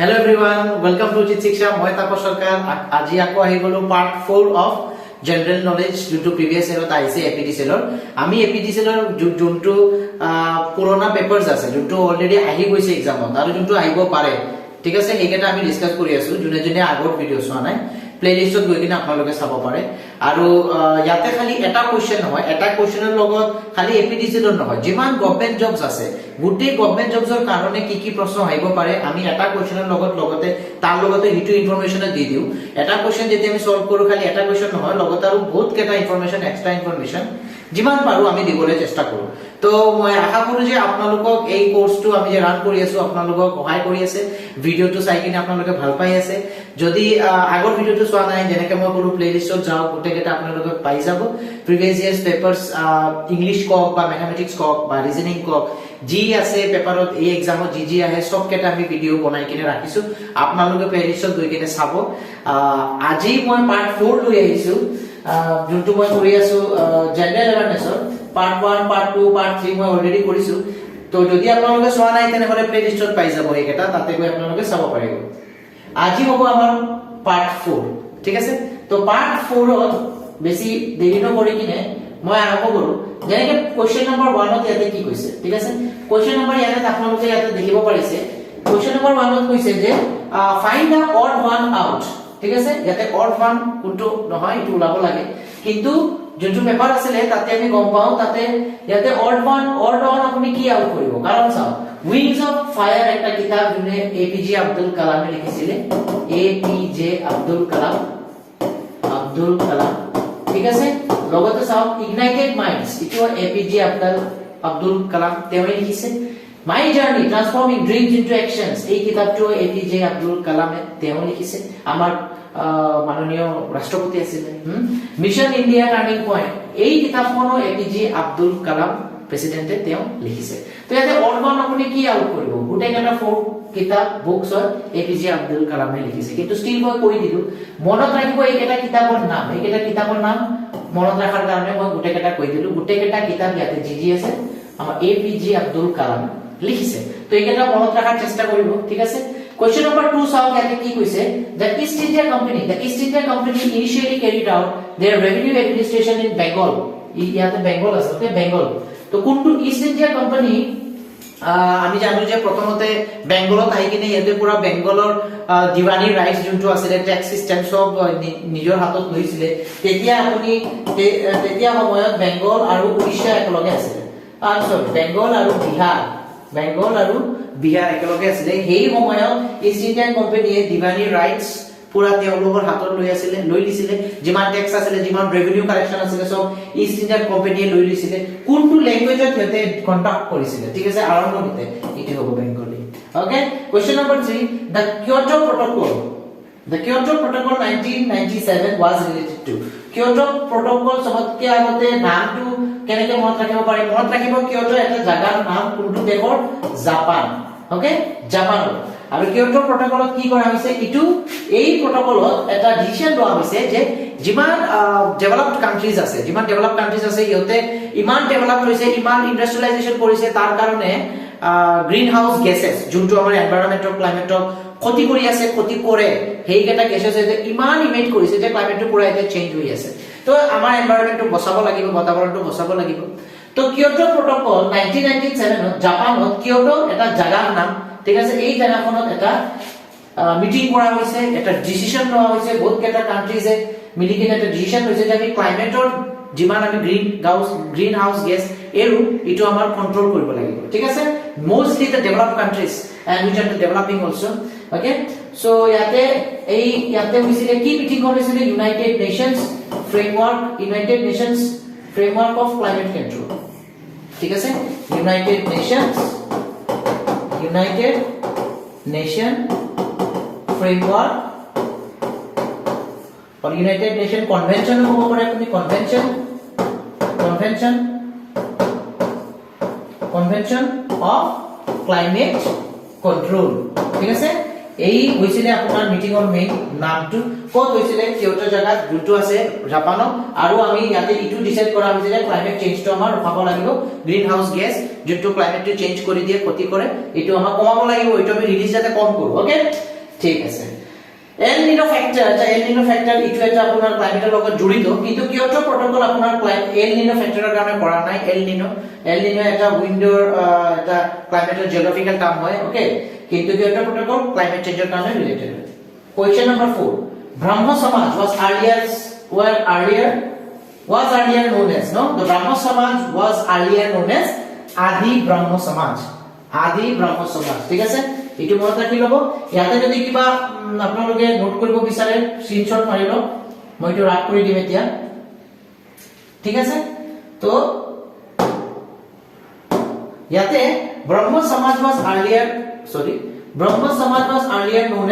Hello everyone, welcome to Chit Shiksha. মই তাপস সরকার আজি আকৌ আহি গলো পার্ট 4 অফ জেনারেল নলেজ যোনটো প্রিভিয়াস ইয়ারত আইছে এপিডিসিএলৰ আমি এপিডিসিএলৰ যোনটো পুৰণা পেপাৰস আছে যোনটো অলৰেডি আহি গৈছে এক্সামত আৰু যোনটো আহিব পাৰে ঠিক আছে এইকেটা আমি ডিসকাস কৰি আছো যোনে যোনে আগৰ ভিডিও চোৱা নাই প্লেলিষ্টত গৈ কিনে আপোনালোকে চাব পাৰে আৰু ইয়াতে খালি এটা কোৱেশ্চন নহয় এটা কোৱেশ্চনৰ লগত খালি এপিডিসিএলৰ নহয় যিমান গভৰ্নমেন্ট জবস আছে গুটেই গভৰ্নমেন্ট জবসৰ কাৰণে কি প্ৰশ্ন আহিব পাৰে আমি এটা কোৱেশ্চনৰ লগতে তাৰ লগতে হিটো ইনফৰমেশন দি দিও এটা কোৱেশ্চন যদি আমি সলভ কৰো খালি এটা কোৱেশ্চন নহয় লগতে আৰু বহুত কেটা ইনফৰমেশন এক্সট্ৰা ইনফৰমেশন যিমান পাৰো আমি দিবলৈ চেষ্টা কৰো তো মই আশা কৰো যে আপোনালোকক এই কোৰ্সটো আমি যে ৰান কৰি আছো আপোনালোকক সহায় কৰি আছে ভিডিওটো চাই কিনে আপোনালোকে ভাল পাই আছে যদি আগৰ ভিডিওটো চোৱা নাই যেনেকৈ মই কলো প্লেলিষ্টত যাও গোটেইটা আপোনালোকে পাই যাব প্ৰিভিয়াস ইয়াৰ্স পেপাৰস ইংলিশ কক বা ম্যাথমেটিক্স কক বা ৰিজনিং কক জি আছে পেপাৰত এই এক্সামত জি আহে সব কেটা আমি ভিডিও বনাই কিনে ৰাখিছো আপোনালোকে প্লেলিষ্টত গৈ কিনে চাব আজি মই পাৰ্ট 4 লৈ আহিছো যোনটো মই কৰি আছো জেনাৰেল এৱাৰনেছৰ পাৰ্ট 1 পাৰ্ট 2 পাৰ্ট 3 মই অলৰেডি কৰিছো তো যদি আপোনালোকে চোৱা নাই তেনেহলে প্লেলিষ্টত পাই যাব এইকেটা তাতে গৈ আপোনালোকে চাব পাৰিব আজি হ'ব আমাৰ পাৰ্ট 4 ঠিক আছে তো পাৰ্ট 4 ত বেছি দেৰি নকৰি কিনে মই আৰম্ভ কৰো যেনেকৈ কোৱেশ্চন নম্বৰ 1 ত ইয়াতে কি কৈছে ঠিক আছে কোৱেশ্চন নম্বৰ ইয়াতে আপোনালোকে ইয়াতে দেখিব পাৰিছে কোৱেশ্চন নম্বৰ 1 ত কৈছে যে ফাইন্ড দা অড ওয়ান আউট ঠিক আছে ইয়াতে অড ওয়ান কোনটো নহয় ইটো ওলাব লাগে কিন্তু যোনটো পেপাৰ আছিল তাতে আমি গম পাও তাতে ইয়াতে অড ওয়ান আপুনি কি আউট কৰিব কাৰণ চাও উইংস অফ ফায়াৰ একটা কিতাপ যোনে এপিজে আব্দুল কালামে লিখিছিল এপিজে আব্দুল কালাম ঠিক আছে লগতে চাও ইগনাইটেড মাইন্ডস ইটো এপিজে আব্দুল কালাম তেওঁ লিখিছে my journey transforming dreams into actions এই কিতাপটো এপিজে আব্দুল কালামে তেওঁ লিখিছে আমাৰ মাননীয় ৰাষ্ট্ৰপতি আছিল মিশন ইন্ডিয়া টার্নিং পয়েন্ট এই কিতাপখনো এপিজে আব্দুল কালাম প্রেসিডেন্টে তেওঁ লিখিছে তো ইয়াতে অড ওয়ান আপুনি কি আউট কৰিব গুটেইটা ফোর কিতাপ বুকস এপিজে আব্দুল কালামে লিখিছে কিন্তু স্টিল মই কৈ দিলো মনত ৰাখিব এইকেটা কিতাপৰ নাম মনত ৰাখাৰ কাৰণে মই গুটেইটা কৈ দিলো গুটেইটা কিতাপ ইয়াতে জি আছে আমাৰ এপিজে আব্দুল কালাম লিখিছে তো এইকেটা মনত ৰাখাৰ চেষ্টা কৰিব ঠিক আছে Question number 2 saw ইয়াতে কি কৈছে the East India Company initially carried out their revenue administration in Bengal ইয়াতে বেঙ্গল আছে ওকে বেঙ্গল তো কোনটো ইস্ট ইন্ডিয়া কোম্পানি আমি জানো যে প্ৰথমতে বেঙ্গলত আহি কিনে ইয়াতে পুৰা বেঙ্গলৰ দিৱানী ৰাইটস যোনটো আছিল ট্যাক্স সিস্টেম সব নিজৰ হাতত লৈছিল তেতিয়া সময়ত বেঙ্গল আৰু উৰিষ্যা একেলগে আছিল সৰি বেঙ্গল আৰু বিহাৰ একেলগে আছিল সেই সময়ত ইস্ট ইন্ডিয়ান কোম্পানীয়ে দিৱানী ৰাইটস পুৰা তেওঁলোকৰ হাতত লৈ দিছিল যিমান ট্যাক্স আছিল যিমান ৰেভিনিউ কালেকশন আছিল সব ইস্ট ইন্ডিয়ান কোম্পানীয়ে লৈ দিছিল কোনটো ল্যাঙ্গুৱেজত হেতে কন্ডাক্ট কৰিছিল ঠিক আছে আৰম্ভণিতে ইটো হ'ব Bengali okay question number 3 the Kyoto Protocol 1997 was related to Kyoto Protocol সবতকে আগতে নামটো কেনেকৈ মনত ৰাখিব পাৰি মনত ৰাখিব কিয়োটো এটা জাগাৰ নাম কোনটো দেশৰ জাপান ওকে জাপানৰ আৰু কিয়োটো প্ৰটোকলত কি কৰা হৈছে ইটো এই প্ৰটোকলত এটা ডিসিশন লোৱা হৈছে যে যিমান ডেভেলপড কান্ট্ৰিজ আছে ইহতে ইমান ডেভেলপ হৈছে ইমান ইন্ডাস্ট্ৰিয়েলাইজেশন কৰিছে তাৰ কাৰণে গ্ৰীন হাউস গেसेस যোনটো আমাৰ এনভায়ৰনমেন্টৰ ক্লাইমেটক ক্ষতি কৰি আছে ক্ষতি কৰে হেইকেটা গেसेस যে ইমান ইমেট কৰিছে যে ক্লাইমেটটো পুৰা এটা চেঞ্জ হৈ আছে তো আমাৰ এনভায়ৰনমেন্টটো বচাব লাগিব বাতাবৰণটো বচাব লাগিব তো কিয়োটো প্ৰটোকল 1997 জাপানত কিয়োটো এটা জাগাৰ নাম ঠিক আছে এই জায়গাখনত এটা মিটিং কৰা হৈছে এটা ডিসিশন লোৱা হৈছে বহুত কেটা কান্ট্ৰিজে মিলি কিনে এটা ডিসিশন লৈছে যে আমি ক্লাইমেটৰ যিমান আমি গ্ৰীন হাউস গেছ এৰো ইটো আমাৰ কন্ট্ৰোল কৰিব লাগিব ঠিক আছে mostly the developed countries and which are developing also okay so ইয়াতে হৈছিল কি মিটিং হৈছিল United Nations framework of climate control ঠিক আছে United Nation framework or United Nation convention হ'ব পাৰে আপুনি convention of climate control ঠিক আছে এই হৈছিল আপোনাৰ মিটিংৰ মেইন নামটো ক'ত হৈছিল কিয়োটো জাগাত যোনটো আছে জাপানত আৰু আমি ইয়াতে ইটো ডিসাইড কৰা হৈছে যে ক্লাইমেট চেঞ্জটো আমাৰ ৰখাব লাগিব গ্ৰীন হাউস গেছ যোনটো ক্লাইমেটটো চেঞ্জ কৰি দিয়ে ক্ষতি কৰে এটো আমাৰ কমাব লাগিব এটো আমি ৰিলিজ যাতে কম কৰো ওকে ঠিক আছে এল নিনো ফ্যাক্টৰ আচ্ছা এল নিনো ফ্যাক্টৰ ইটো এটা আপোনাৰ ক্লাইমেটৰ লগত জড়িত কিন্তু কিয়োটো প্ৰটোকল আপোনাৰ এল নিনো ফ্যাক্টৰৰ কাৰণে কৰা নাই এল নিনো এটা উইন্ডোৰ এটা ক্লাইমেটৰ জিওগ্ৰাফিক্যাল টাৰ্ম হয় ওকে কিন্তু কিয়োটো প্ৰটোকল ক্লাইমেট চেঞ্জৰ কাৰণে ৰিলেটেড হয় কোৱেশ্চন নম্বৰ 4 ব্ৰহ্ম সমাজ was earlier known as no the Brahmo Samaj was earlier known as Adi Brahmo Samaj ঠিক আছে এটো মনত ৰাখি লব ইয়াতে যদি কিবা আপোনালোকে নোট কৰিব বিচাৰে স্ক্ৰিনশ্বট মাৰি লওক মই এটো ৰাখ কৰি দিম এতিয়া ঠিক আছে তো ইয়াতে Brahmo Samaj was earlier known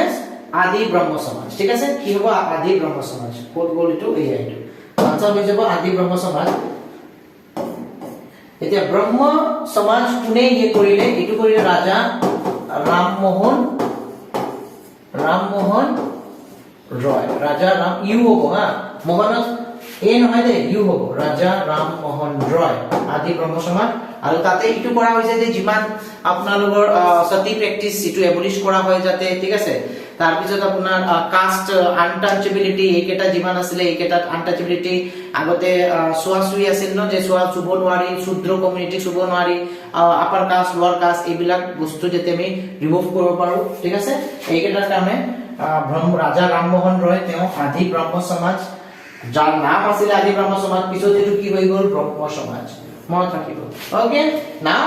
as Adi Brahmo Samaj ঠিক আছে কি হ'ব Adi Brahmo Samaj কোড গল এটো এই আইটো আনসার হৈ যাব Adi Brahmo Samaj এতিয়া ব্ৰহ্ম সমাজ কোনে ইয়ে কৰিলে এটো কৰিলে ৰাজা ৰামমোহন ৰয় ৰাজা ৰাম ইউ হ'ব হা মোহনত এ নহয় দে ইউ হ'ব ৰাজা ৰামমোহন ৰয় আদি ব্ৰহ্ম সমাজ আৰু তাতে ইটো কৰা হৈছে যে যিমান আপোনালোকৰ সতী প্ৰেক্টিস ইটো এবলিশ কৰা হয় যাতে ঠিক আছে তাৰ পিছত আপোনাৰ কাষ্ট আনটাচেবিলিটি এইকেটা যিমান আছিলে এইকেটা আনটাচেবিলিটি আগতে সোৱাসুই আছিল ন যে সোৱা চুব নোৱাৰি শুদ্ৰ কমিউনিটি চুব নোৱাৰি আপাৰ কাষ্ট লোৱাৰ কাষ্ট এইবিলাক বস্তু যেতে আমি ৰিমুভ কৰিব পাৰো ঠিক আছে এইকেটাৰ কাৰণে ৰাজা ৰামমোহন ৰয় তেওঁ আদি ব্ৰহ্ম সমাজ যাৰ নাম আছিল আদি ব্ৰহ্ম সমাজ পিছত এটো কি হৈ গল ব্ৰহ্ম সমাজ মনত ৰাখিব ওকে নাও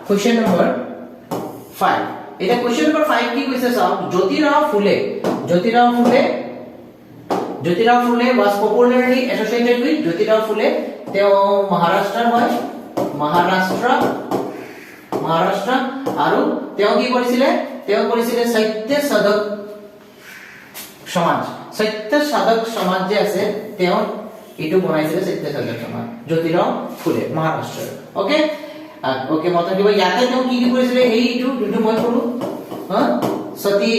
কোৱেশ্চন নম্বৰ 5 এটা কোৱেশ্চন নম্বৰ 5 কি কৈছে চাও জ্যোতিৰাও ফুলে was popularly associated with Jyotirao ফুলে তেও মহাৰাষ্ট্ৰৰ হয় মহাৰাষ্ট্ৰ আৰু তেও কি কৰিছিলে সত্য সাধক সমাজ যে আছে তেও এটো বনাইছিলে সত্য সাধক সমাজ জ্যোতিৰাও ফুলে মহাৰাষ্ট্ৰ ওকে ওকে মত দিব ইয়াতে তেও কি কৰিছিলে এইটো যোনটো মই কলো সতী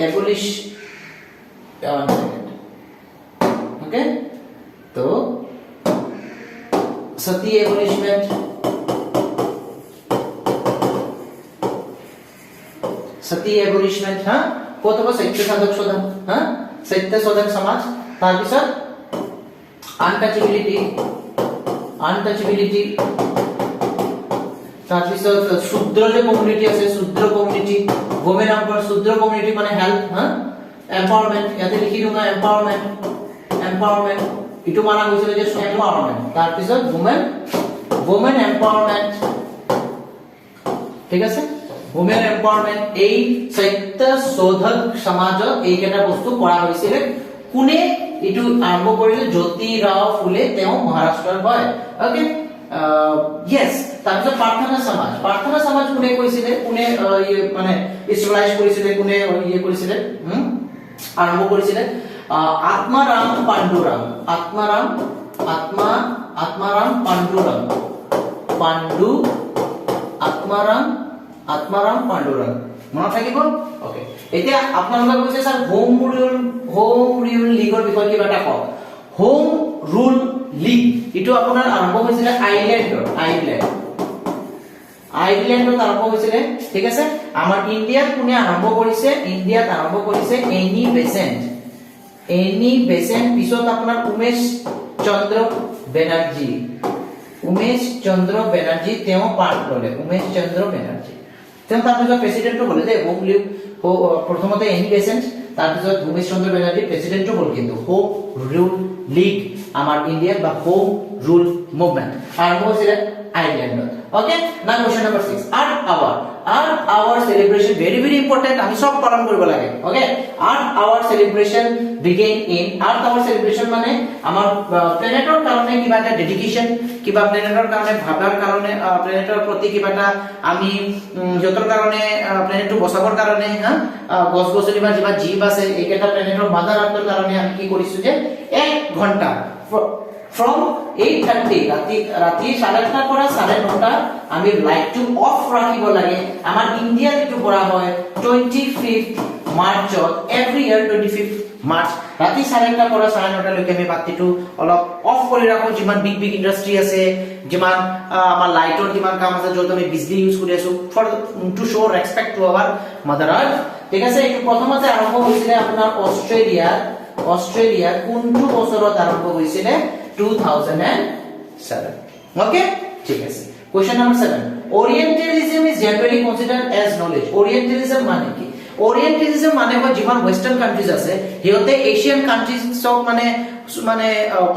abolition okay तो सती एबोलिशमेंट हां কত হ'ব সত্য সাধক সমাজ हां সত্য সাধক সমাজ তাৰ পিছত আনটাচেবিলিটি তাৰ পিছত শূদ্ৰ যে কমিউনিটি আছে শূদ্ৰ কমিউনিটি women of শূদ্ৰ কমিউনিটি মানে হেল্প হ্যাঁ এম্পাওয়াৰমেন্ট ইয়াতে লিখি দিবা এম্পাওয়াৰমেন্ট ইটো মানা গৈছিল যে এম্পাওয়াৰমেন্ট তাৰ পিছত women empowerment ঠিক আছে women empowerment এই সত্য শোধক সমাজত এইকেটা বস্তু কৰা হৈছিল কোনে ইটো আৰম্ভ কৰিলে জ্যোতিৰাও ফুলে তেও মহাৰাষ্ট্ৰৰ হয় ওকে yes তাৰপিছত প্ৰাৰ্থনা সমাজ কোনে কৈছিলে কোনে মানে ইস্টাবলিশ কৰিছিলে কোনে ইয়ে কৰিছিলে আৰম্ভ কৰিছিলে আত্মাৰাম পাণ্ডুৰাম মনত থাকিব ওকে এতিয়া আপোনালোকে কৈছে স্যাৰ হোম ৰুল লীগৰ বিষয়ে কিবা এটা কওক হোম ৰুল লীগ ইটো আপোনাৰ আৰম্ভ হৈছিল আইল্যান্ডত আৰম্ভ হৈছিল ঠিক আছে আমাৰ ইন্ডিয়াত কোনে আৰম্ভ কৰিছে এনি বেসেন্ট পিছত আপোনাৰ উমেশ চন্দ্ৰ বেনাৰ্জী তেওঁ পাৰ্ট ল'লে তেওঁ তাৰপিছত প্ৰেসিডেন্টটো হ'লে দে হোম লীগ প্ৰথমতে এনি বেসেন্ট তাৰপিছত উমেশ চন্দ্ৰ বেনাৰ্জী প্ৰেসিডেন্টটো হ'ল কিন্তু হোম ৰুল লীগ আমাৰ ইন্ডিয়াত বা হোম ৰুল মুভমেন্ট আৰম্ভ হৈছিল আইল্যান্ডত ওকে না question number 6 art our celebration very important আমি সব পালন কৰিব লাগে okay art our celebration begin in art our celebration মানে আমাৰ প্লেনেটৰ কাৰণে কিবা এটা ডেডিকেশন কিবা প্লেনেটৰ কাৰণে ভাবাৰ কাৰণে প্লেনেটৰ প্ৰতি কিবা এটা আমি যতৰ কাৰণে প্লেনেটটো বচাবৰ কাৰণে গছ গছনি বা যিবা জীৱ আছে এইকেটা প্লেনেটৰ মাদাৰ আৰ্টৰ কাৰণে আমি কি কৰিছো যে 1 ঘণ্টা from 8:30 ৰাতি 8:30 পৰা 9:30 আমি লাইটটো অফ ৰাখিব লাগে আমাৰ ইন্ডিয়াত এটো কৰা হয় 25th মাৰ্চত এভৰি ইয়াৰ 25th মাৰ্চ ৰাতি 9:30 পৰা 9:30 লৈকে আমি বাতিটো অলপ অফ কৰি ৰাখো যিমান বিগ বিগ ইন্ডাষ্ট্ৰি আছে যিমান আমাৰ লাইটৰ যিমান কাম আছে যত আমি বিজলী ইউজ কৰি আছো for to show respect to our mother earth ঠিক আছে এইটো প্ৰথমতে আৰম্ভ হৈছিলে আপোনাৰ অষ্ট্ৰেলিয়া কোনটো বছৰত আৰম্ভ হৈছিলে 2007 ওকে ঠিক আছে question number 7 Orientalism is generally considered as knowledge Orientalism মানে কি ওরিয়েন্টালিজম মানে হয় যিমান ওয়েস্টার্ন কান্ট্রিজ আছে হিয়তে এশিয়ান কান্ট্রিজ সব মানে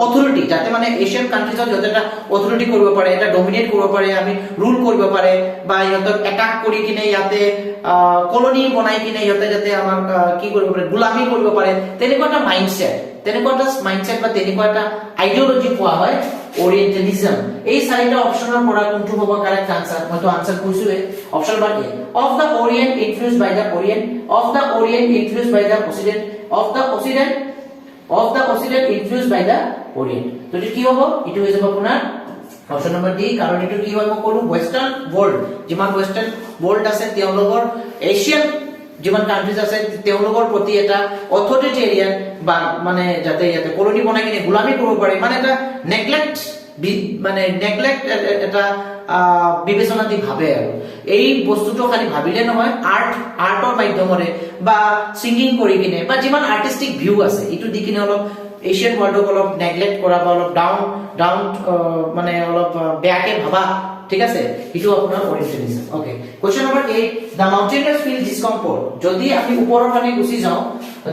অথৰিটি যাতে মানে এশিয়ান কান্ট্ৰিজত যতে এটা অথৰিটি কৰিব পাৰে এটা ডমিনেট কৰিব পাৰে আমি ৰুল কৰিব পাৰে বা ইহঁতক এটাক কৰি কিনে ইয়াতে কলনি বনাই কিনে ইহঁতে যাতে আমাৰ কি কৰিব পাৰে গোলামি কৰিব পাৰে তেনেকুৱা এটা মাইন্ডসেট বা তেনেকুৱা এটা আইডিওলজি কোৱা হয় ওৰিয়েন্টালিজম এই চাৰিটা অপচনৰ পৰা কোনটো হ'ব কাৰেক্ট আনসাৰ মই তো আনসাৰ কৈছোৱে অপচন বাৰ A of the orient influenced by the orient of the orient influenced by the occident of the occident influenced by the orient তো কি হ'ব ইটো হৈ যাব আপোনাৰ অপচন নম্বৰ ডি কাৰণ এটো কি হয় মই ক'লো ওয়েস্টাৰ্ন ওয়াৰ্ল্ড যিমান ওয়েস্টাৰ্ন ওয়াৰ্ল্ড আছে তেওঁলোকৰ এশিয়ান যিমান কান্ট্ৰিজ আছে তেওঁলোকৰ প্ৰতি এটা অথৰিটেৰিয়ান বা মানে যাতে ইয়াতে কলনি বনাই কিনে গোলামি কৰিব পাৰে মানে এটা নেগলেক্ট এটা বিবেচনা দি ভাবে আৰু এই বস্তুটো খালি ভাবিলে নহয় আৰ্টৰ মাধ্যমৰে বা সিঙ্গিং কৰি কিনে বা যিমান আৰ্টিস্টিক ভিউ আছে ইটো দি কিনে অলপ এশিয়ান ওয়াৰ্ল্ডক অলপ নেগলেক্ট কৰা বা অলপ ডাউন মানে অলপ বেয়াকে ভাবা ঠিক আছে ইটো আপোনাৰ ওৰিয়েন্টালিজম ওকে কোশ্চেন নাম্বাৰ 8 দা মাউন্টেইনাৰ্স ফিল ডিসকমফৰ্ট যদি আমি ওপৰৰ ফালে গুচি যাও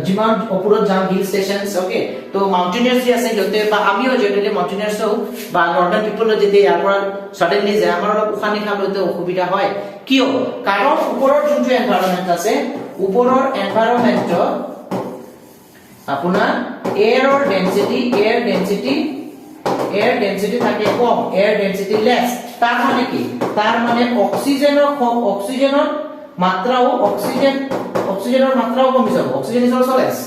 যিমান ওপৰত যাম হিল স্টেশনস ওকে তো মাউন্টেইনাৰ্স যে আছে যতে বা আমিও জেনাৰেলি মাউন্টেইনাৰ্স বা নৰ্দাৰ্ন পিপল যেতে ইয়াৰ পৰা সডেনলি যায় আমাৰ অলপ উশাহ নিশাহ লওঁতে অসুবিধা হয় কিয় কাৰণ ওপৰৰ যোনটো এনভায়ৰনমেন্ট আছে ওপৰৰ এনভায়ৰনমেন্ট আপোনাৰ এয়াৰৰ ডেন্সিটি থাকে কম এয়ার ডেন্সিটি লেস তার মানে কি তার মানে অক্সিজেনের মাত্রাও কমি যাব অক্সিজেন ইজ অলসো লেস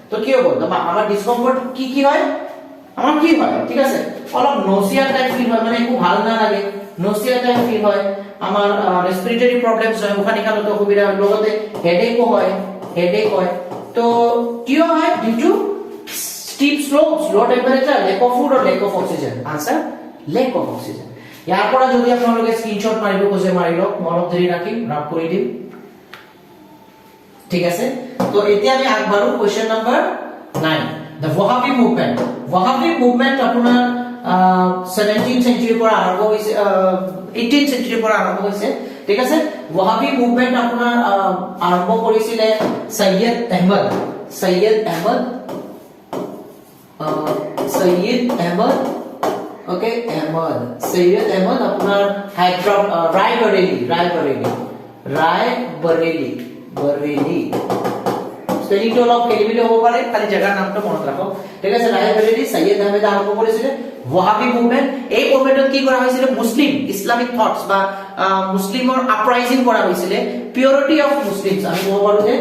তো কি হ'ব আমার ডিসকমফর্ট কি হয় আমার কি হয় ঠিক আছে অলপ নসিয়া টাইপ ফিল হয় মানে একটু ভালো না লাগে নসিয়া টাইপ ফিল হয় আমার রেসপিরেটরি প্রবলেমস হয় উশাহ নিশাহ লওঁতে অসুবিধা হয় লগতে হেডেক হয় তো কি হয় due to steep slopes, low temperature, lack of food or lack of oxygen. Answer: lack of oxygen. ইয়াৰ পৰা যদি আপোনালোকে স্ক্ৰিনশ্বট মাৰিব খোজে মাৰিলক মনত ধৰি ৰাখি ৰাপ কৰি দিম ঠিক আছে তো এতিয়া আমি আগবাঢ়ো question number 9 the Wahhabi movement আপোনাৰ 17th century পৰা আৰম্ভ হৈছে 18th century পৰা আৰম্ভ হৈছে ঠিক আছে Wahhabi movement আপোনাৰ আৰম্ভ কৰিছিলে সৈয়দ আহমদ Sayyid Ahmad আপনাৰ ৰায়বৰেলি স্পেলিং টো অলপ খেলিমেলি হ'ব পাৰে খালি জায়গাৰ নামটো মনত ৰাখো ঠিক আছে ৰায়বৰেলি সৈয়দ আহমদ আৰম্ভ কৰিছিলে ওয়াহাবি মুভমেন্ট এই মুভমেন্টত কি কৰা হৈছিল মুসলিম ইসলামিক থটস বা মুসলিমৰ আপৰাইজিং কৰা হৈছিল পিউৰিটি অফ মুসলিমস আমি ক'ব পাৰো যে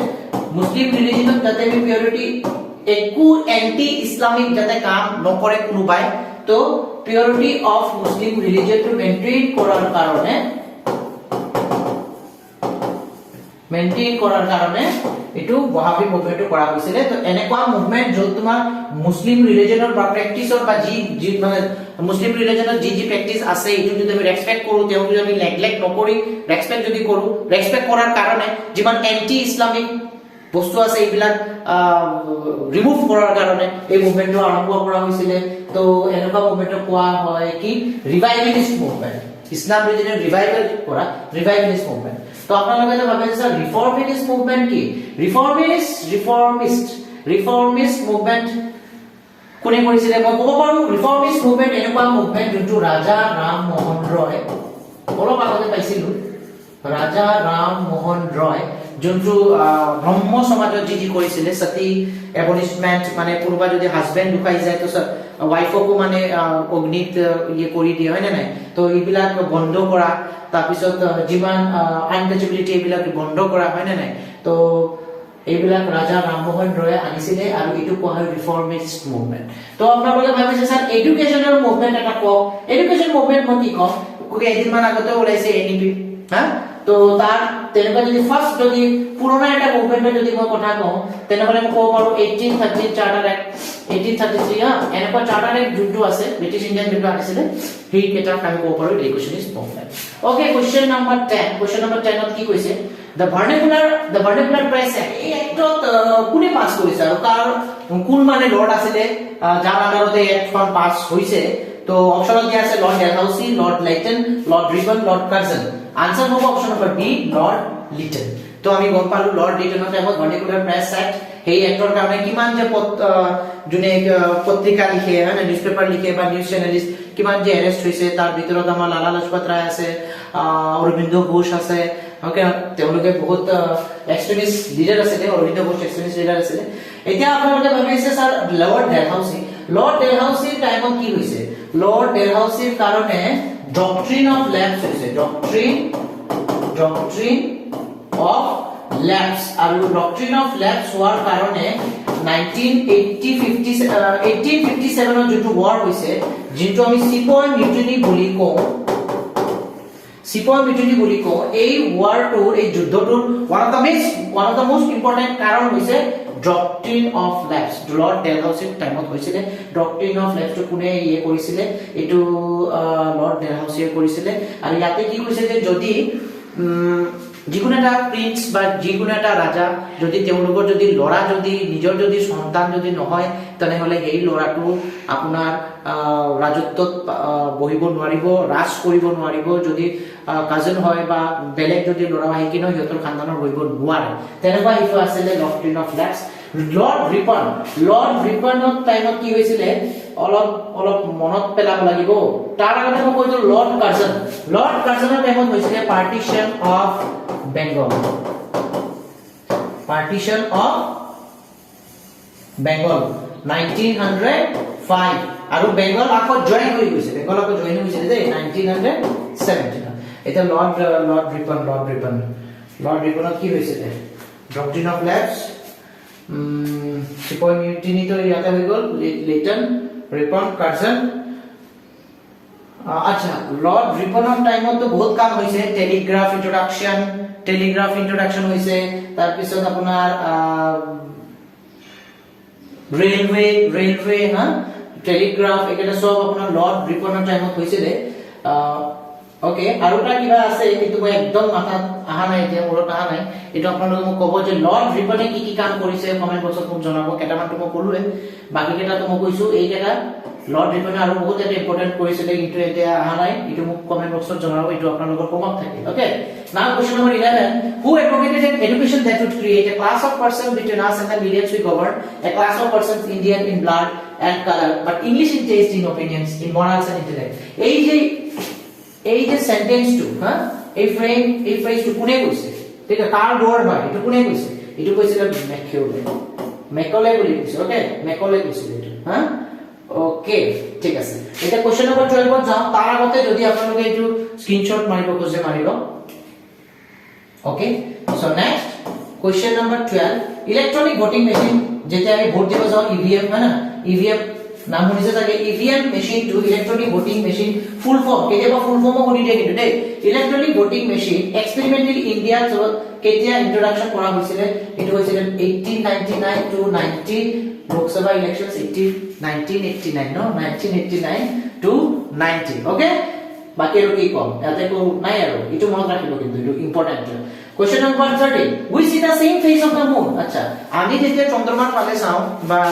মুসলিম ৰিলিজিয়নত যাতে পিউৰিটি একু এন্টি ইসলামিক যাতে কাম নকৰে কোনোবাই তো purity of Muslim religion to maintain কৰাৰ কাৰণে এটু ওয়াহাবি মুভমেন্ট কৰা হৈছিল তো এনেকুৱা মুভমেন্ট যত তোমাৰ মুসলিম ৰিলিজিয়নৰ বা প্ৰ্যাকটিসৰ বা জি মানে মুসলিম ৰিলিজিয়নৰ জি প্ৰ্যাকটিস আছে এটু যদি আমি ৰেসপেক্ট কৰো তেও যদি আমি নেগলেক্ট নকৰি ৰেসপেক্ট যদি কৰো ৰেসপেক্ট কৰাৰ কাৰণে যিমান এন্টি ইসলামিক বস্তু আছে এইবিলাক ৰিমুভ কৰাৰ কাৰণে এই মুভমেন্টটো আৰম্ভ কৰা হৈছিল তো এনেকুৱা মুভমেন্টক কোৱা হয় কি রিভাইভালিস্ট মুভমেন্ট ইসলাম রিলিজিয়ন রিভাইভালিস্ট মুভমেন্ট তো আপোনালোকে এটা ভাবে যে রিফর্মিস্ট মুভমেন্ট কি রিফর্মিস্ট মুভমেন্ট কোনে কৰিছিল মই ক'ব পাৰো ৰিফৰ্মিস্ট মুভমেন্ট এনেকুৱা মুভমেন্ট যোনটো ৰাজা ৰামমোহন ৰয় অলপ আগতে পাইছিলো ৰাজা ৰামমোহন ৰয় যোনটো ব্ৰহ্ম সমাজত যি কৰিছিল সতী এবলিশমেন্ট মানে পূৰ্বা যদি হাজবেন্ড ঢুকাই যায় তো ওয়াইফকো মানে অগ্নিত ইয়ে কৰি দিয়ে হয় নাই তো এইবিলাক বন্ধ কৰা তাৰপিছত যিমান আনটাচেবিলিটি এইবিলাক বন্ধ কৰা হয় নাই তো এইবিলাক ৰাজা ৰামমোহন ৰয়ে আনিছিলে আৰু এটো কোৱা হয় রিফর্মিস্ট মুভমেন্ট তো আপোনালোকে ভাবিছে স্যার এডুকেশনাল মুভমেন্ট এটা ক এডুকেশন মুভমেন্ট মই কি কম কোকে এদিন মান আগতে ওলাইছে এনইপি হা তো তার তেনেকুৱা যদি ফার্স্ট যদি পুরোনো একটা মুভমেন্ট যদি মই কথা কওঁ তেনেহলে মই ক'ব পাৰো 1830 চাৰ্টাৰ এক্ট 1833 হা এনেকুৱা চাৰ্টাৰ এক্ট যোনটো আছে ব্ৰিটিছ ইণ্ডিয়ান যোনটো আছিলে সেই কেইটা আমি ক'ব পাৰো এই question is perfect okay question number 10 question number 10 ত কি কৈছে the vernacular press act এই এক্টত কোনে পাস কৰিছে আৰু কাৰ কোন মানে লৰ্ড আছিলে যাৰ আন্ডাৰতে এক্টখন পাস হৈছে তো অপচনত দিয়া আছে Lord Dalhousie Lord Lytton Lord Ripon Lord Curzon answer হ'ব option number B Lord Lytton তো আমি গম পালো লৰ্ড লিটনৰ টাইমত ভাৰ্নাকুলাৰ প্ৰেছ এক্ট সেই এক্টৰ কাৰণে কিমান যে যোনে পত্ৰিকা লিখে মানে নিউজপেপাৰ লিখে বা নিউজ চেনেলিষ্ট কিমান যে এৰেষ্ট হৈছে তাৰ ভিতৰত আমাৰ লালা লাজপত ৰায় আছে অৰবিন্দ ঘোষ আছে ওকে তেওঁলোকে বহুত এক্সট্ৰিমিষ্ট লিডাৰ আছে অৰবিন্দ ঘোষ এক্সট্ৰিমিষ্ট লিডাৰ আছে এতিয়া আপোনালোকে ভাবিছে স্যাৰ লৰ্ড ডেলহাউসিৰ টাইমত কি হৈছে লৰ্ড ডেলহাউসিৰ কাৰণে doctrine of lapse হৈছে doctrine of lapse আৰু doctrine of lapse হোৱাৰ কাৰণে 1857 ৰ যেটো war হৈছে যেটো আমি সিপয় মিউটিনি বুলি কওঁ এই war টোৰ এই যুদ্ধটোৰ one of the most important কাৰণ হৈছে doctrine of lapse লৰ্ড ডেলহাউসিৰ টাইমত হৈছিলে doctrine of lapse টো কোনে ইয়ে কৰিছিলে এটো লৰ্ড ডেলহাউসিয়ে কৰিছিলে আৰু ইয়াতে কি কৈছে যে যদি যিকোনো এটা প্ৰিন্স বা যিকোনো এটা ৰাজা যদি তেওঁলোকৰ যদি লৰা যদি নিজৰ যদি সন্তান যদি নহয় তেনেহলে এই লৰাটো আপোনাৰ ৰাজত্বত বহিব নোৱাৰিব ৰাজ কৰিব নোৱাৰিব যদি কাজন হয় বা বেলেগ যদি লৰা হয় কিনো হিয়তৰ খানদানৰ বহিব নোৱাৰে তেনেকুৱা ইটো আছিল ডক্ট্ৰিন অফ ল্যাপস লৰ্ড ৰিপনৰ টাইমত কি হৈছিলে অলপ মনত পেলাব লাগিব তাৰ আগতে মই কৈছো লৰ্ড কাৰ্জনৰ টাইমত হৈছিলে পাৰ্টিশন অফ বেংগল বেংগল 1905 আৰু বেংগল আকৌ জয়েন হৈ গৈছে দেই 1917 এটা লৰ্ড ৰিপনত কি হৈছিলে ডক্ট্ৰিন অফ ল্যাপস সিপয় মিউটিনি তো ইয়াতে হৈ গল লিটন ৰিপন কাৰ্জন আচ্ছা লৰ্ড ৰিপনৰ টাইমত তো বহুত কাম হৈছে টেলিগ্ৰাফ ইন্ট্ৰোডাকশন হৈছে তাৰ পিছত আপোনাৰ ৰেলৱে হা টেলিগ্ৰাফ একেটা সব আপোনাৰ লৰ্ড ৰিপনৰ টাইমত হৈছিলে ওকে আৰু এটা কিবা আছে কিন্তু মই একদম মাথাত আহা নাই এতিয়া মূৰত আহা নাই এটা আপোনালোকে মোক ক'ব যে লৰ্ড ৰিপনে কি কাম কৰিছে কমেন্ট বক্সত মোক জনাব কেটামান তো মই ক'লোৱে বাকি কেটা তো মই কৈছো এই কেটা লৰ্ড ৰিপনে আৰু বহুত এটা ইম্পৰ্টেন্ট কৰিছিলে কিন্তু এতিয়া আহা নাই এটো মোক কমেন্ট বক্সত জনাব এটো আপোনালোকৰ কমত থাকে ওকে নাও question number 11 who advocated an education that would create a class of persons between us and the millions we govern a class of persons Indian in blood and color but English in taste in opinions in morals and intellect এই যে sentence to হ্যাঁ এই phrase two কোনে কৈছে ঠিক আছে কার word হয় এটা কোনে কৈছে এটা কৈছিল মেকলে বুলি কৈছে ওকে মেকলে কৈছিল এটা হ্যাঁ ওকে ঠিক আছে এটা কোশ্চেন নম্বৰ 12 ত যাও তাৰ আগতে যদি আপোনালোকে এইটো স্ক্ৰিনশ্বট মাৰিব খোজে মাৰিব okay so next question number 12 electronic voting machine যেটা আমি ভোট দিব যাও ইভিএম হয় না ইভিএম নাম শুনিছে চাগে EVM machine to electronic voting machine full form কেতিয়াবা ফুল ফৰ্মও শুনি দিয়ে কিন্তু দেই electronic voting machine experimental India কেতিয়া ইন্ট্ৰোডাকশন কৰা হৈছিল এটো হৈছিল 1899 to 90 Lok Sabha elections 1989 no 1989 to 90 okay বাকি আৰু কি কম ইয়াতে কো নাই আৰু এটো মনত ৰাখিব কিন্তু এটো important question number 13 we see the same face of the moon আচ্ছা আমি যেতিয়া চন্দ্ৰমাৰ ফালে চাও বা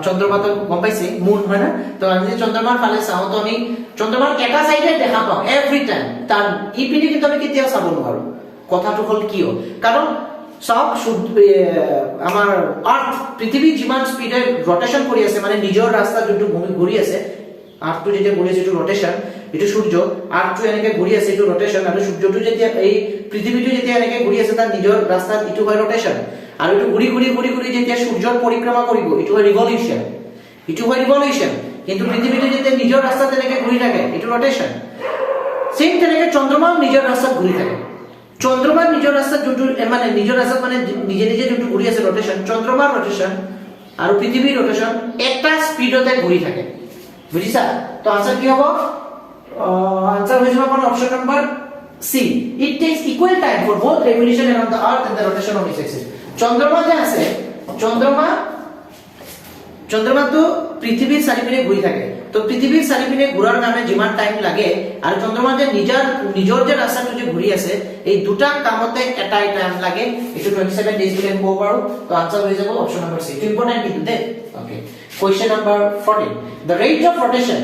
চন্দ্রমা তো গম পাইছে মুন হয় না তো আমি যদি চন্দ্রমার ফালে চাও তো আমি চন্দ্রমার এটা সাইডে দেখা পাও এভরি টাইম তার ইপিনে কিন্তু আমি কেতিয়াও চাব নোৱাৰো কথাটো হল কিয় কাৰণ সব আমাৰ আৰ্থ পৃথিৱী যিমান স্পিডে ৰোটেশন কৰি আছে মানে নিজৰ ৰাস্তা যোনটো ঘূৰি আছে আৰ্থটো যেতিয়া ঘূৰি আছে এইটো ৰোটেশন এটো সূৰ্য আৰ্থটো এনেকে ঘূৰি আছে এইটো ৰোটেশন আৰু সূৰ্যটো যেতিয়া এই পৃথিৱীটো যেতিয়া এনেকে ঘূৰি আছে তাৰ নিজৰ ৰাস্তাত ইটো হয় ৰোটেশন আৰু এটো ঘূৰি যেতিয়া সূৰ্যৰ পৰিক্ৰমা কৰিব এটো হয় ৰিভলিউশন কিন্তু পৃথিৱীটো যেতিয়া নিজৰ ৰাস্তাত এনেকে ঘূৰি থাকে এটো ৰোটেশন সেম তেনেকে চন্দ্ৰমা নিজৰ ৰাস্তাত ঘূৰি থাকে চন্দ্ৰমাৰ নিজৰ ৰাস্তাত যোনটো মানে নিজৰ ৰাস্তাত মানে নিজে যোনটো ঘূৰি আছে ৰোটেশন চন্দ্ৰমাৰ ৰোটেশন আৰু পৃথিৱীৰ ৰোটেশন এটা স্পিডতে ঘূৰি থাকে বুজিছা তো আনসাৰ কি হ'ব আনসাৰ হৈ যাব আপোনাৰ option number C it takes equal time for both revolution around the earth and the rotation of its axis চন্দ্রমা যে আছে চন্দ্রমা তো পৃথিবীর চারিপিনে ঘুরি থাকে তো পৃথিবীর চারিপিনে ঘোরার কারণে যিমান টাইম লাগে আর চন্দ্রমা যে নিজৰ যে ৰাস্তাটো যে ঘুরি আছে এই দুটা কামতে এটাই টাইম লাগে এটো 27 ডেজ বুলি ক'ব পাৰো তো আনসার হৈ যাব option number C it important কিন্তু দে okay question number 14 the rate of rotation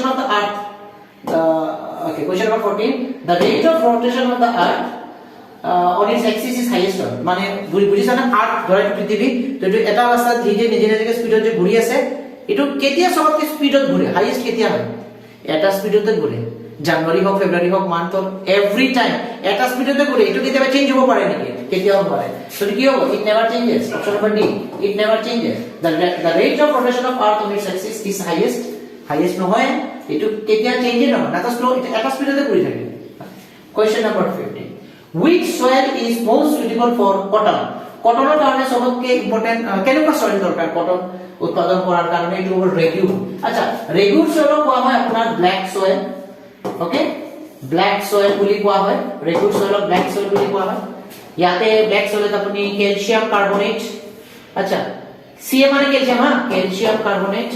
of the earth okay question number 14 the rate of rotation of the earth on its axis is highest one মানে বুঝিছা না আর্থ ধরে পৃথিবী তো এটা অবস্থা ধীরে নিজে স্পিডত যে ঘুরি আছে এটো কেতিয়া সবতকে স্পিডত ঘুরে হাইয়েস্ট কেতিয়া হয় এটা স্পিডতে ঘুরে জানুয়ারি হোক ফেব্রুয়ারি হোক মান্থ হোক এভরি টাইম এটা স্পিডতে ঘুরে এটো কেতিয়া চেঞ্জ হ'ব পাৰে নেকি কেতিয়া হ'ব পাৰে তো কি হ'ব it never changes option number D it never changes the rate of rotation of earth on its axis is highest নহয় এটো কেতিয়া চেঞ্জ নহয় না তো স্লো এটা স্পিডতে ঘুরি থাকে question number 15 which soil is most suitable for cotton কটনৰ কাৰণে সবতকে ইম্পৰ্টেন্ট কেনেকুৱা সয়েল দৰকাৰ কটন উৎপাদন কৰাৰ কাৰণে এটো হ'ল ৰেগুৰ আচ্ছা ৰেগুৰ সয়েল কোৱা হয় আপোনাৰ black soil okay black soil বুলি কোৱা হয় ৰেগুৰ সয়েলক ব্ল্যাক সয়েল বুলি কোৱা হয় ইয়াতে ব্ল্যাক সয়েলত আপুনি ক্যালসিয়াম কাৰ্বনেট আচ্ছা সিএ মানে ক্যালসিয়াম ক্যালসিয়াম কাৰ্বনেট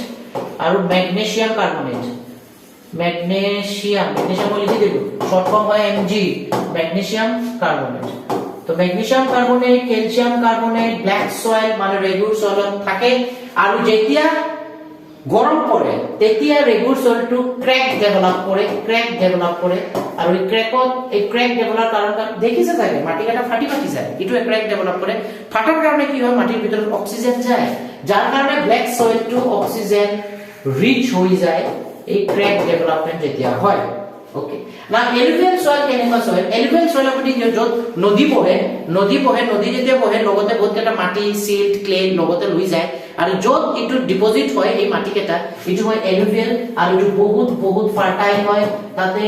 আৰু ম্যাগনেসিয়াম কার্বনেট ম্যাগনেসিয়াম বলে দেব শর্ট ফর্ম হয় এমজি ম্যাগনেসিয়াম কার্বনেট তো magnesium carbonate calcium carbonate black soil মানে রেগুর সয়েল থাকে আৰু যেতিয়া গৰম পড়ে তেতিয়া ৰেগুৰ সয়েলটো ক্ৰ্যাক ডেভেলপ কৰে আৰু এই ক্র্যাক ডেভেলপ কারণ দেখিছে থাকে মাটি কাটা ফাটি যায় এটো ক্র্যাক ডেভেলপ করে ফাটার কারণে কি হয় মাটির ভিতৰত অক্সিজেন যায় যার কারণে ব্ল্যাক সয়েলটো অক্সিজেন রিচ হৈ যায় এই ক্র্যাক ডেভেলপমেন্ট যেতিয়া হয় ওকে না এলুভিয়াল সয়েল কেনেকুৱা সয়েল এলুভিয়াল সয়েল আপুনি য'ত নদী যেতিয়া বহে লগতে বহুত কেটা মাটি সিল্ট ক্লে লগতে লৈ যায় আৰু য'ত ইটো ডিপোজিট হয় এই মাটি কেটা ইটো হয় এলুভিয়াল আৰু ইটো বহুত ফাৰ্টাইল হয় তাতে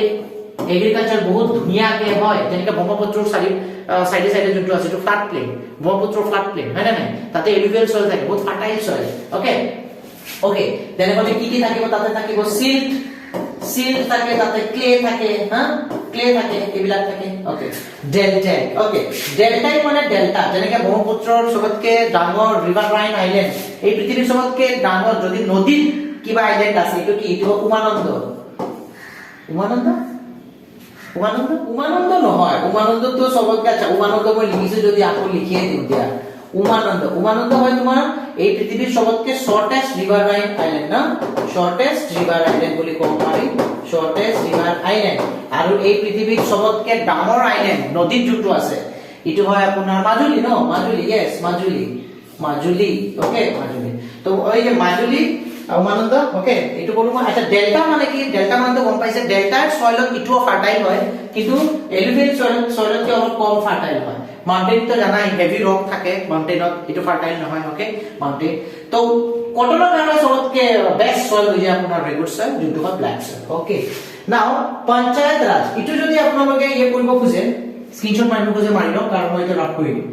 এগ্ৰিকালচাৰ বহুত ধুনিয়াকে হয় যেনেকে ব্ৰহ্মপুত্ৰৰ সাইডে যোনটো আছে ইটো ফ্ল্যাট প্লেন ব্ৰহ্মপুত্ৰৰ ফ্ল্যাট প্লেন হয় না নাই তাতে এলুভিয়াল সয়েল থাকে বহুত ফাৰ্টাইল সয়েল ওকে তেনেকৈ কি থাকিব তাতে থাকিব সিল্ট থাকে তাতে ক্লে থাকে এইবিলাক থাকে ওকে ডেল্টাইক মানে ডেল্টা যেনেকে ব্ৰহ্মপুত্ৰৰ সবতকে ডাঙৰ ৰিভাৰ ৰাইন আইল্যান্ড এই পৃথিবীৰ সবতকে ডাঙৰ যদি নদীৰ কিবা আইল্যান্ড আছে এটো কি এটো উমানন্দ নহয় উমানন্দ তো সবতকে আচ্ছা উমানন্দ মই লিখিছো যদি আপনি লিখিয়ে দিও দিয়া উমানন্দ হয় তোমার এই পৃথিবীর সবতকে শর্টেস্ট রিভার রাইন আইল্যান্ড না শর্টেস্ট রিভার আইল্যান্ড বলি কব পারি শর্টেস্ট রিভার আইল্যান্ড আৰু এই পৃথিবীৰ সবতকে ডাঙৰ আইল্যান্ড নদীত যোনটো আছে ইটো হয় আপোনাৰ মাজুলী মাজুলী ওকে মাজুলী তো ওই যে মাজুলী উমানন্দ ওকে এটো বলু মই আচ্ছা ডেল্টা মানে কি ডেল্টা মানে তো গম পাইছে ডেল্টাৰ সয়েলত ইটো ফার্টাইল হয় কিন্তু এলুভিয়াল সয়েলত কি অলপ কম ফার্টাইল হয় মাউন্টেন তো জানাই হেভি রক থাকে মাউন্টেনত ইটো ফার্টাইল নহয় ওকে মাউন্টেন তো কটনৰ কাৰণে সবতকে বেস্ট সয়েল হৈ যায় আপোনাৰ ৰেগুৰ সয়েল যোনটো হয় ব্ল্যাক সয়েল ওকে নাও পঞ্চায়ত ৰাজ ইটো যদি আপোনালোকে ইয়ে কৰিব খুজে স্ক্ৰিনশট মাৰিব খুজে মাৰি লওক কাৰণ মই এটা নোট কৰি দিম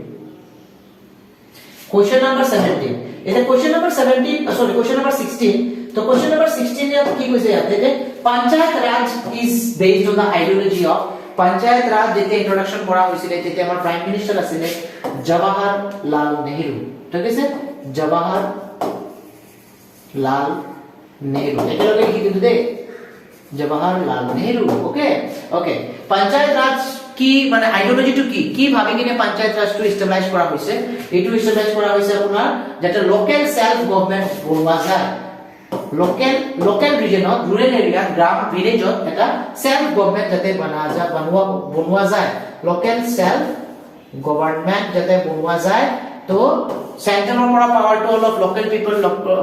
क्वेश्चन नंबर 17 এটা question number 17 sorry question number 16 तो क्वेश्चन नंबर 16 ইয়াত কি কৈছে ইয়াতে যে panchayat raj is based on the ideology of panchayat raj যেতে ইন্ট্রোডাকশন করা হইছিল যেতে আমাৰ প্ৰাইম মিনিস্টাৰ আছিল জৱাহৰলাল নেহৰু ঠিক আছে জৱাহৰলাল নেহৰু একেলগে লিখি দিও দে জৱাহৰলাল নেহৰু ওকে পঞ্চায়ত রাজ কি মানে আইডিয়োলজি টু কি ভাবি কিনে পঞ্চায়ত রাজ টু এস্টাবলিশ করা হইছে এটু এস্টাবলিশ করা হইছে আপোনাৰ যেটা লোকাল সেলফ গভৰ্নমেন্ট বনোৱা যায় লোকাল ৰিজনত ৰুৰাল এৰিয়া গ্ৰাম ভিলেজত এটা সেলফ গভৰ্নমেন্ট যাতে বনোৱা যায় লোকাল সেলফ গভৰ্নমেন্ট যাতে বনোৱা যায় তো সেন্ট্ৰালৰ পৰা পাৱাৰটো অলপ লোকাল পিপল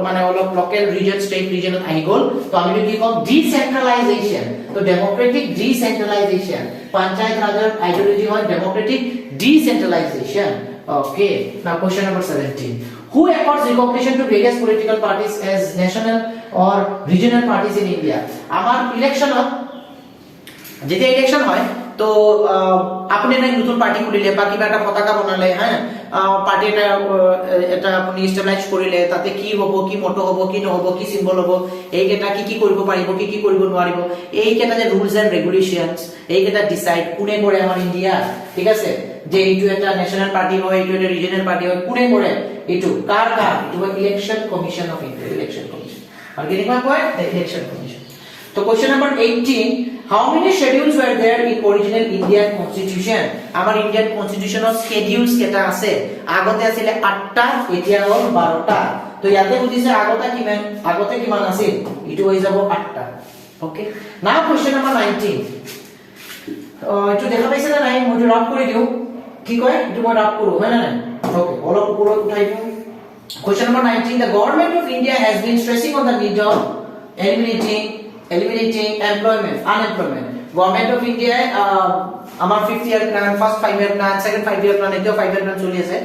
মানে অলপ লোকাল রিজন স্টেট রিজনত আহি গল তো আমি কি কম ডিসেন্ট্রালাইজেশন তো ডেমোক্রেটিক ডিসেন্ট্রালাইজেশন পঞ্চায়ত ৰাজৰ আইডিয়োলজি হয় ডেমোক্রেটিক ডিসেন্ট্রালাইজেশন ওকে নাও question number 17 who accords recognition to various political parties as national or regional parties in India আমার ইলেকশনত যেটা ইলেকশন হয় তো আপনি না নতুন পার্টি খুলিলে বা কিবা একটা পতাকা বনালে হ্যাঁ পাৰ্টি এটা আপুনি ষ্টেবলাইজ কৰিলে তাতে কি হ'ব কি মটো হ'ব কি নহ'ব কি সিম্বল হ'ব এইকেইটা কি কৰিব পাৰিব কি কৰিব নোৱাৰিব এইকেইটা যে ৰুলছ এণ্ড ৰেগুলেশনছ এইকেইটা ডিসাইড কোনে কৰে আমাৰ ইণ্ডিয়া ঠিক আছে যে এইটো এটা ন্যাশনাল পাৰ্টি হয় এইটো এটা ৰিজনাল পাৰ্টি হয় কোনে কৰে এইটো কাৰ এইটো election commission of India election commission আৰু কেনেকুৱা কয় দ্য ইলেকশন কমিশন তো question number 18 how many schedules were there in original Indian constitution আমাৰ ইন্ডিয়ান কনস্টিটিউশনৰ schedules কেটা আছে আগতে আছিল 8টা এতিয়া হ'ল 12টা তো ইয়াতে বুজিছে আগতে কিমান আছিল ইটো হৈ যাব 8টা ওকে নাও question number 19 ইটো দেখা পাইছে না নাই মই ৰাপ কৰি দিও কি কয় ইটো মই ৰাপ কৰো হয় না নাই ওকে অলপ ওপৰত উঠাই দিও question number 19 the government of India has been stressing on the need of eliminating unemployment government of India আমার 5th year plan first 5 year plan second 5 year plan এটো 5 year plan চলি আছে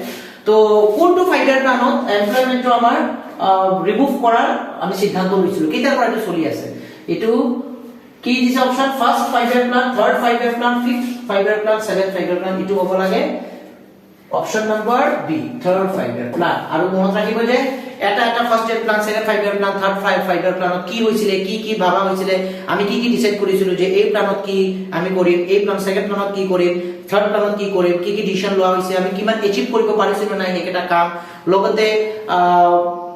তো কোনটো 5 year planত এমপ্লয়মেন্ট টো আমাৰ remove কৰাৰ আমি সিদ্ধান্ত লৈছিলো কেইটাৰ পৰা এটো চলি আছে এটো কি দিছে option first 5 year plan third 5 year plan fifth 5 year plan seventh 5 year plan এটো হ'ব লাগে option number B third 5 year plan আৰু মনত ৰাখিব যে এটা first year plan second 5 year plan third 5 year প্ল্যানত কি হৈছিল কি ভাবা হৈছিল আমি কি ডিসাইড কৰিছিলো যে এই প্ল্যানত কি আমি কৰিম এই প্ল্যান সেকেন্ড প্ল্যানত কি কৰিম থাৰ্ড প্ল্যানত কি কৰিম কি ডিসিশন লোৱা হৈছে আমি কিমান এচিভ কৰিব পাৰিছিলো নাই হেকেটা কাম লগতে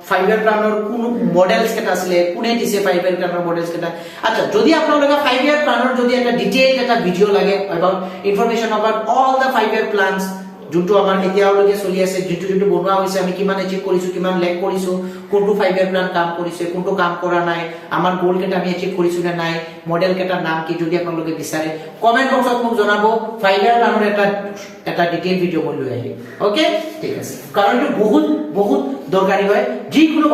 5 ইয়াৰ প্ল্যানৰ কোন মডেলস কেটা আছিল কোনে দিছে 5 ইয়াৰ প্ল্যানৰ মডেলস কেটা আচ্ছা যদি আপোনালোকে 5 ইয়াৰ প্ল্যানৰ যদি এটা ডিটেইল এটা ভিডিও লাগে about information about all the 5 year plans যোনটো আমাৰ এতিয়ালৈকে চলি আছে যোনটো বনোৱা হৈছে আমি কিমান এচিভ কৰিছো কিমান লেক কৰিছো কোনটো 5 ইয়াৰ প্ল্যান কাম কৰিছে কোনটো কাম কৰা নাই আমাৰ গোল কেটা আমি এচিভ কৰিছো না নাই মডেল কেটাৰ নাম কি যদি আপোনালোকে বিচাৰে কমেন্ট বক্সত মোক জনাব 5 ইয়াৰ প্ল্যানৰ এটা ডিটেইল ভিডিও মই লৈ আহিম ওকে ঠিক আছে কাৰণ এইটো বহুত দৰকাৰী হয় যিকোনো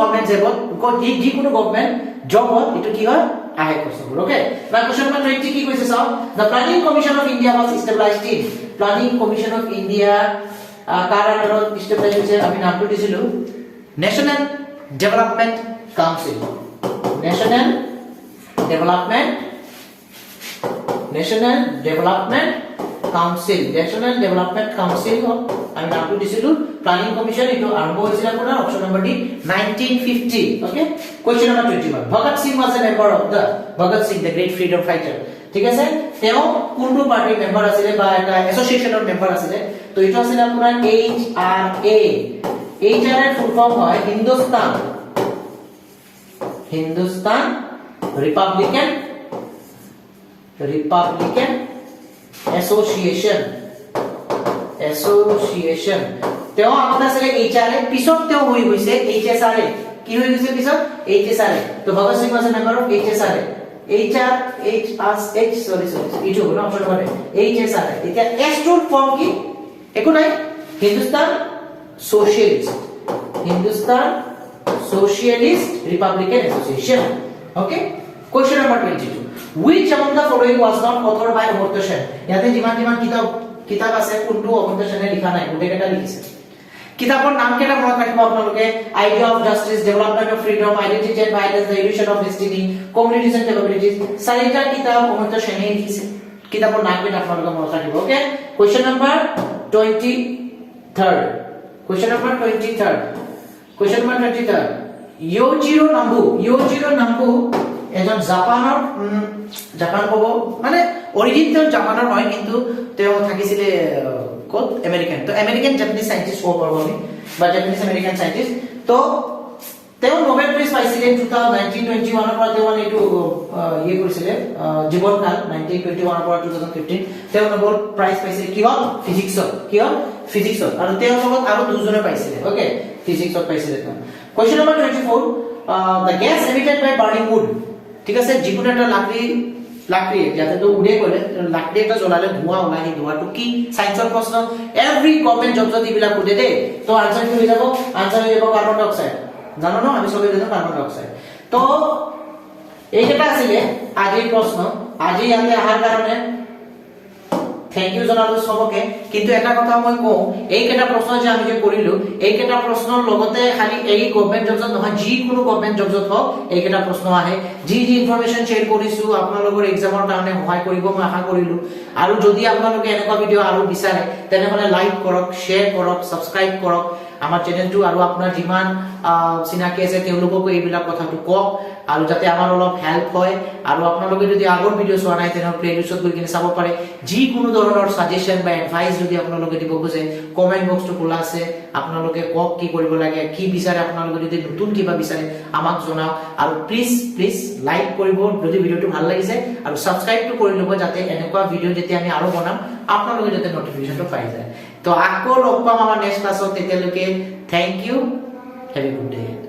গভৰ্ণমেন্ট জবত এটো কি হয় আহে কোশ্চন ওকে না কোশ্চন নম্বৰ 20 কি কৈছে চাও the planning commission of India was established in planning commission of India car আন্ডাৰত established হৈছে আমি নামটো দিছিলো National Development Council National Development Council আমি নামটো দিছিলো প্ল্যানিং কমিশন এটো আৰম্ভ হৈছিল আপোনাৰ option number D 1950 okay question number 21 Bhagat Singh was a member of the Bhagat Singh the great freedom fighter ঠিক আছে তেওঁ কোনটো পাৰ্টিৰ মেম্বাৰ আছিল বা এটা এছ'চিয়েচনৰ মেম্বাৰ আছিল তো এটো আছিল আপোনাৰ HRA HRA এর ফুল ফর্ম হয় হিন্দুস্তান রিপাবলিকান এছ'চিয়েচন তেও আগতে আছিল HRA পিছত তেও হৈ গৈছে HSRA কি হৈ গৈছে পিছত HSRA তো Bhagat Singh was a member of HSRA ইটো না অপশন নম্বর HSRA এতিয়া এস টুৰ ফর্ম কি একো নাই Hindustan Socialist Republican Association okay question number 22 which among the following was not authored by Amartya Sen ইয়াতে যিমান কিতাপ আছে কোনটো অমর্ত্য সেনে লিখা নাই গোটেইটা লিখিছে কিতাপৰ নাম কেটা মনত ৰাখিব আপোনালোকে idea of justice development of freedom identity and violence the illusion of destiny communities and capabilities চাৰিটা কিতাপ অমৰ্ত্য সেনে লিখিছে কিতাপৰ নাম কেটা আপোনালোকে মনত ৰাখিব okay question number 23 question number 23 Yojiro Nambu এজন জাপান কব মানে অৰিজিন তেওঁ জাপানৰ হয় কিন্তু তেওঁ থাকিছিল কোত আমেরিকান তো আমেরিকান জাপানিজ সায়েন্টিস্ট কব পারবো আমি বা জাপানিজ আমেরিকান সায়েন্টিস্ট তো তেওঁ নোবেল প্রাইজ পাইছিলে 1921 ৰ পৰা তেওঁ এইটো ইয়ে কৰিছিলে জীৱনকাল 1921 ৰ পৰা 2015 তেওঁ নোবেল প্ৰাইজ পাইছিলে কি হ'ল ফিজিক্সত আৰু তেওঁৰ লগত আৰু দুজনে পাইছিলে ওকে ফিজিক্সত পাইছিলে তেওঁ question number 24 the gas emitted by burning wood ঠিক আছে যিকোনো এটা লাকড়ি যাতে তো উড়ে গলে লাকড়ি এটা জ্বলালে ধোঁয়া ওলাই এই ধোঁয়াটো কি সায়েন্সৰ প্ৰশ্ন এভৰি গভৰ্নমেন্ট জব যদি বিলা কুদে দে তো আনসার কি হৈ যাব কার্বন ডাই অক্সাইড জানো না আমি সবে জানো কার্বন ডাই অক্সাইড তো এইটা আছিল আজিৰ প্ৰশ্ন আজি ইয়াতে আহাৰ কাৰণে থ্যাংক ইউ জনালো সবকে কিন্তু এটা কথা মই কওঁ এই কেটা প্ৰশ্ন যে আমি যে কৰিলো এই কেটা প্ৰশ্নৰ লগতে খালি এই গভৰ্ণমেণ্ট জবত নহয় যি কোনো গভৰ্ণমেণ্ট জবত হওক এই কেটা প্ৰশ্ন আহে যি ইনফৰমেশন শেয়াৰ কৰিছো আপোনালোকৰ এক্সামৰ কাৰণে সহায় কৰিব মই আশা কৰিলো আৰু যদি আপোনালোকে এনেকুৱা ভিডিও আৰু বিচাৰে তেনেহলে লাইক কৰক শেয়াৰ কৰক সাবস্ক্ৰাইব কৰক আমাৰ চেনেলটো আৰু আপোনাৰ যিমান চিনাকি আছে তেওঁলোককো এইবিলাক কথাটো কওক আৰু যাতে আমাৰ অলপ হেল্প হয় আৰু আপোনালোকে যদি আগৰ ভিডিও চোৱা নাই তেনে প্লেলিষ্টত গৈ কিনে চাব পাৰে যি কোনো ধৰণৰ সাজেশন বা এডভাইস যদি আপোনালোকে দিব খোজে কমেন্ট বক্সটো খোলা আছে আপোনালোকে কক কি কৰিব লাগে কি বিচাৰে আপোনালোকে যদি নতুন কিবা বিচাৰে আমাক জনাওক আৰু প্লিজ লাইক কৰিব যদি ভিডিওটো ভাল লাগিছে আৰু সাবস্ক্ৰাইবটো কৰি ল'ব যাতে এনেকুৱা ভিডিও যেতিয়া আমি আৰু বনাম আপোনালোকে যাতে নটিফিকেশনটো পাই যায় তো আকৌ লগ পাম আমাৰ নেক্সট ক্লাছত তেতিয়ালৈকে thank you have a good day